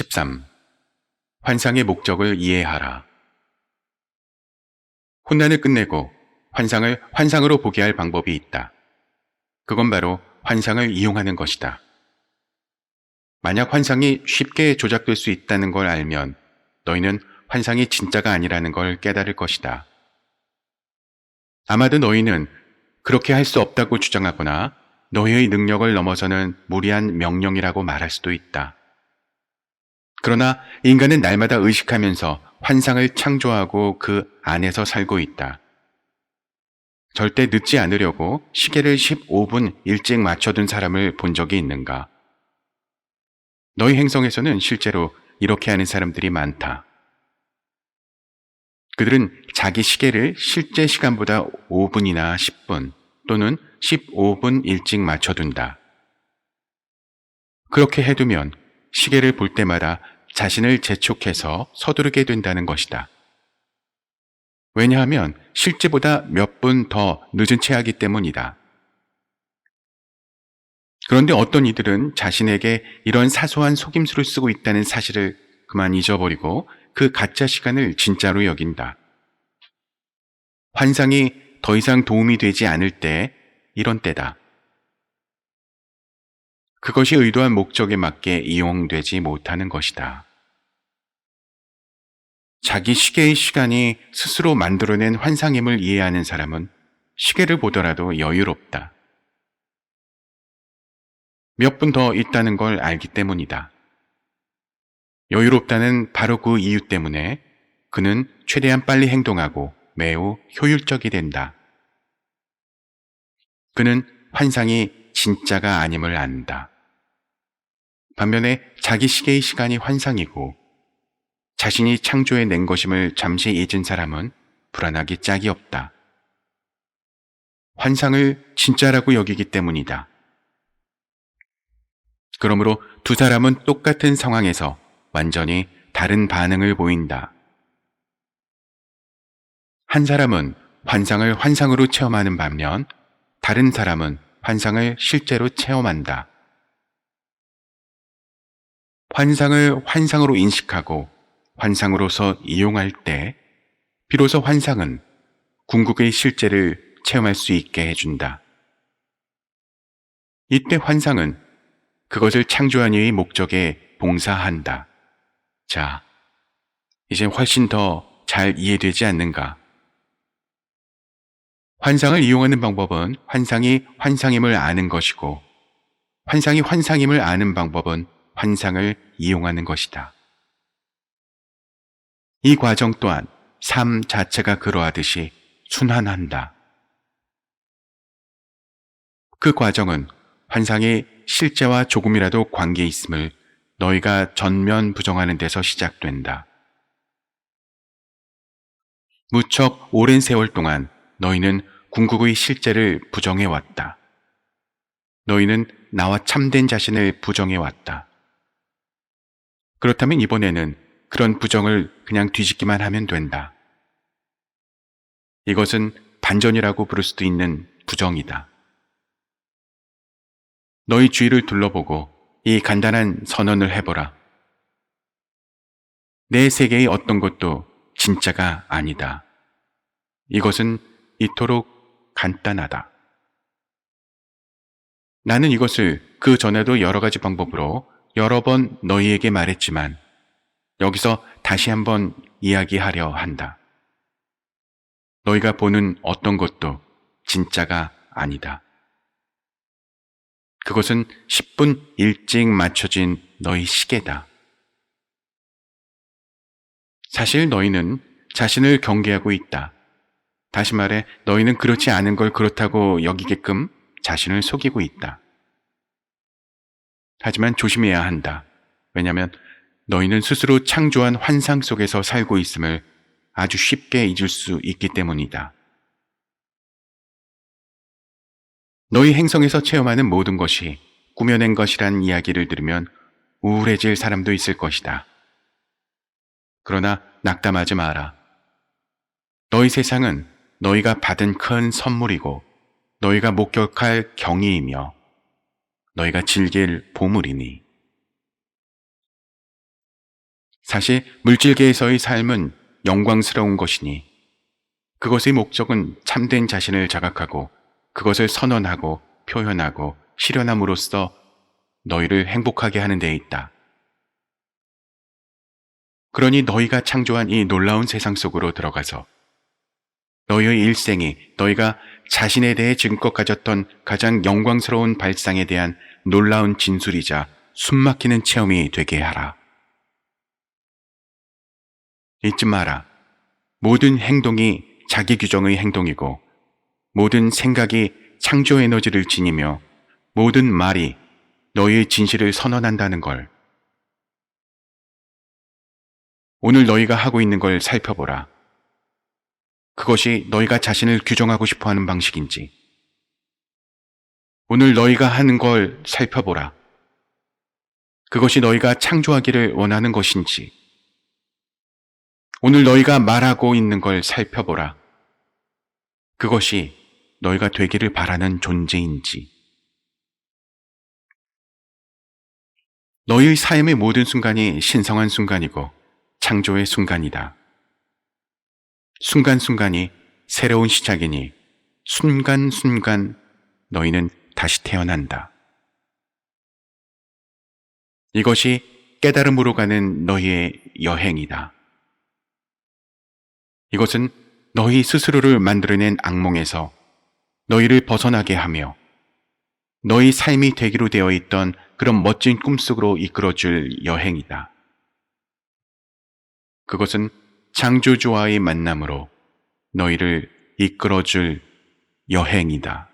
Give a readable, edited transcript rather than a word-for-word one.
13. 환상의 목적을 이해하라. 혼란을 끝내고 환상을 환상으로 보게 할 방법이 있다. 그건 바로 환상을 이용하는 것이다. 만약 환상이 쉽게 조작될 수 있다는 걸 알면 너희는 환상이 진짜가 아니라는 걸 깨달을 것이다. 아마도 너희는 그렇게 할 수 없다고 주장하거나 너희의 능력을 넘어서는 무리한 명령이라고 말할 수도 있다. 그러나 인간은 날마다 의식하면서 환상을 창조하고 그 안에서 살고 있다. 절대 늦지 않으려고 시계를 15분 일찍 맞춰둔 사람을 본 적이 있는가? 너희 행성에서는 실제로 이렇게 하는 사람들이 많다. 그들은 자기 시계를 실제 시간보다 5분이나 10분 또는 15분 일찍 맞춰둔다. 그렇게 해두면 시계를 볼 때마다 자신을 재촉해서 서두르게 된다는 것이다. 왜냐하면 실제보다 몇 분 더 늦은 채 하기 때문이다. 그런데 어떤 이들은 자신에게 이런 사소한 속임수를 쓰고 있다는 사실을 그만 잊어버리고 그 가짜 시간을 진짜로 여긴다. 환상이 더 이상 도움이 되지 않을 때 이런 때다. 그것이 의도한 목적에 맞게 이용되지 못하는 것이다. 자기 시계의 시간이 스스로 만들어낸 환상임을 이해하는 사람은 시계를 보더라도 여유롭다. 몇 분 더 있다는 걸 알기 때문이다. 여유롭다는 바로 그 이유 때문에 그는 최대한 빨리 행동하고 매우 효율적이 된다. 그는 환상이 진짜가 아님을 안다. 반면에 자기 시계의 시간이 환상이고 자신이 창조해낸 것임을 잠시 잊은 사람은 불안하기 짝이 없다. 환상을 진짜라고 여기기 때문이다. 그러므로 두 사람은 똑같은 상황에서 완전히 다른 반응을 보인다. 한 사람은 환상을 환상으로 체험하는 반면 다른 사람은 환상을 실제로 체험한다. 환상을 환상으로 인식하고 환상으로서 이용할 때 비로소 환상은 궁극의 실제를 체험할 수 있게 해준다. 이때 환상은 그것을 창조한 이의 목적에 봉사한다. 자, 이제 훨씬 더 잘 이해되지 않는가? 환상을 이용하는 방법은 환상이 환상임을 아는 것이고 환상이 환상임을 아는 방법은 환상을 이용하는 것이다. 이 과정 또한 삶 자체가 그러하듯이 순환한다. 그 과정은 환상이 실제와 조금이라도 관계 있음을 너희가 전면 부정하는 데서 시작된다. 무척 오랜 세월 동안 너희는 궁극의 실제를 부정해왔다. 너희는 나와 참된 자신을 부정해왔다. 그렇다면 이번에는 그런 부정을 그냥 뒤집기만 하면 된다. 이것은 반전이라고 부를 수도 있는 부정이다. 너희 주위를 둘러보고 이 간단한 선언을 해보라. 내 세계의 어떤 것도 진짜가 아니다. 이것은 이토록 간단하다. 나는 이것을 그 전에도 여러 가지 방법으로 여러 번 너희에게 말했지만 여기서 다시 한번 이야기하려 한다. 너희가 보는 어떤 것도 진짜가 아니다. 그것은 10분 일찍 맞춰진 너희 시계다. 사실 너희는 자신을 경계하고 있다. 다시 말해 너희는 그렇지 않은 걸 그렇다고 여기게끔 자신을 속이고 있다. 하지만 조심해야 한다. 왜냐하면 너희는 스스로 창조한 환상 속에서 살고 있음을 아주 쉽게 잊을 수 있기 때문이다. 너희 행성에서 체험하는 모든 것이 꾸며낸 것이란 이야기를 들으면 우울해질 사람도 있을 것이다. 그러나 낙담하지 마라. 너희 세상은 너희가 받은 큰 선물이고 너희가 목격할 경이이며 너희가 즐길 보물이니 사실 물질계에서의 삶은 영광스러운 것이니 그것의 목적은 참된 자신을 자각하고 그것을 선언하고 표현하고 실현함으로써 너희를 행복하게 하는 데 있다. 그러니 너희가 창조한 이 놀라운 세상 속으로 들어가서 너희의 일생이 너희가 자신에 대해 지금껏 가졌던 가장 영광스러운 발상에 대한 놀라운 진술이자 숨막히는 체험이 되게 하라. 잊지 마라. 모든 행동이 자기 규정의 행동이고 모든 생각이 창조 에너지를 지니며 모든 말이 너희의 진실을 선언한다는 걸. 오늘 너희가 하고 있는 걸 살펴보라. 그것이 너희가 자신을 규정하고 싶어 하는 방식인지. 오늘 너희가 하는 걸 살펴보라. 그것이 너희가 창조하기를 원하는 것인지. 오늘 너희가 말하고 있는 걸 살펴보라. 그것이 너희가 되기를 바라는 존재인지. 너희의 삶의 모든 순간이 신성한 순간이고 창조의 순간이다. 순간순간이 새로운 시작이니 순간순간 너희는 다시 태어난다. 이것이 깨달음으로 가는 너희의 여행이다. 이것은 너희 스스로를 만들어낸 악몽에서 너희를 벗어나게 하며 너희 삶이 되기로 되어 있던 그런 멋진 꿈속으로 이끌어줄 여행이다. 그것은 창조주와의 만남으로 너희를 이끌어줄 여행이다.